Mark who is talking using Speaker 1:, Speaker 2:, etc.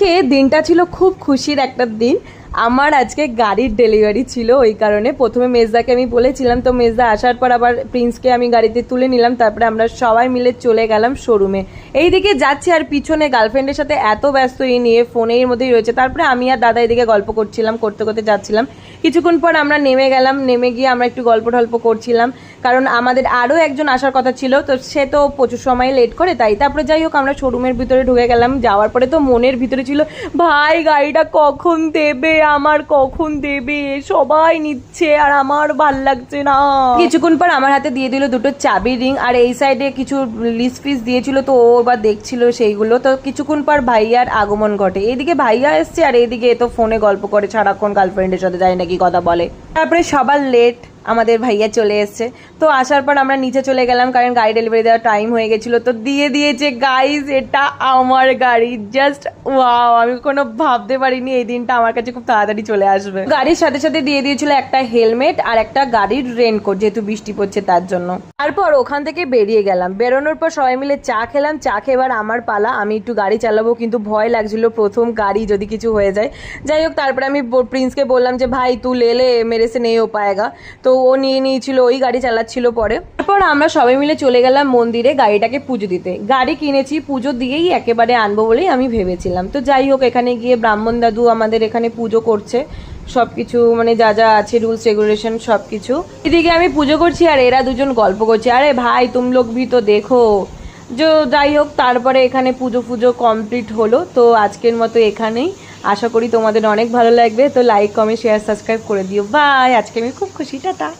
Speaker 1: আজকে দিনটা ছিল খুব খুশির একটা দিন। আমার আজকে গাড়ির ডেলিভারি ছিল, ওই কারণে প্রথমে মেজদাকে আমি বলেছিলাম, তো মেজদা আসার পর আবার প্রিন্সকে আমি গাড়িতে তুলে নিলাম, তারপরে আমরা সবাই মিলে চলে গেলাম শোরুমে। এইদিকে যাচ্ছি আর পিছনে গার্লফ্রেন্ডের সাথে এত ব্যস্ত এই নিয়ে ফোনের মধ্যেই রয়েছে। তারপরে আমি আর দাদা এদিকে গল্প করছিলাম, করতে করতে যাচ্ছিলাম। কিছুক্ষণ পর আমরা নেমে গেলাম, নেমে গিয়ে আমরা একটু গল্প টল্প করছিলাম, কারণ আমাদের আরও একজন আসার কথা ছিল, তো সে তো প্রচুর সময় লেট করে তাই। তারপরে যাই হোক আমরা শোরুমের ভিতরে ঢুকে গেলাম। যাওয়ার পরে তো মনের ভিতরে ছিল, ভাই গাড়িটা কখন দেবে, আমার কখন দেবে, সবাই নিচ্ছে আর আমার ভাল লাগছে না। কিছুক্ষণ পর আমার হাতে দিয়ে দিল দুটো চাবি রিং, আর এই সাইডে কিছু লিস্ট ফিস দিয়েছিল, তো ও এবার দেখছিল সেইগুলো। তো কিছুক্ষণ পর ভাইয়ার আগমন ঘটে, এইদিকে ভাইয়া এসছে আর এইদিকে এ তো ফোনে গল্প করে সারাক্ষণ গার্লফ্রেন্ডের সাথে, যায় নাকি কথা বলে। তারপরে সবার লেট, আমাদের ভাইয়া চলে এসছে। তো আসার পর আমরা নিচে চলে গেলাম, কারণ গাড়ি ডেলিভারি দেওয়ার টাইম হয়ে গেছিলো। তো দিয়ে দিয়েছে গাইজ, এটা আমার গাড়ি। জাস্ট ওয়াও, আমি কোনো ভাবতে পারিনি এই দিনটা আমার কাছে খুব তাড়াতাড়ি চলে আসবে। গাড়ির সাথে সাথে দিয়ে দিয়েছিল একটা হেলমেট আর একটা গাড়ির রেনকোট, যেহেতু বৃষ্টি পড়ছে তার জন্য। তারপর ওখান থেকে বেরিয়ে গেলাম। বেরোনোর পর সবাই মিলে চা খেলাম। চা খেয়ে আমার পালা, আমি একটু গাড়ি চালাবো, কিন্তু ভয় লাগছিল প্রথম গাড়ি যদি কিছু হয়ে যায়। যাই হোক তারপরে আমি প্রিন্সকে বললাম যে ভাই তু লে মেরে সে নেই ও পায়েগা, তো ও নিয়ে নিয়েছিল, ওই গাড়ি চালাচ্ছিল পরে। তারপর আমরা সবাই মিলে চলে গেলাম মন্দিরে গাড়িটাকে পুজো দিতে। গাড়ি কিনেছি পুজো দিয়েই একেবারে আনবো বলেই আমি ভেবেছিলাম। তো যাই হোক এখানে গিয়ে ব্রাহ্মণ দাদু আমাদের এখানে পুজো করছে, সবকিছু মানে যা যা আছে রুলস রেগুলেশন সবকিছু। এদিকে আমি পুজো করছি আর এরা দুজন গল্প করছে, আরে ভাই তুম লোক ভি তো দেখো। যাই হোক তারপরে এখানে পুজো ফুজো কমপ্লিট হলো। তো আজকের মতো এখানেই, আশা করি তোমাদের অনেক ভালো লাগবে। তো লাইক কমেন্ট শেয়ার সাবস্ক্রাইব করে দিও। বাই, আজকে আমি খুব খুশি, টাটা।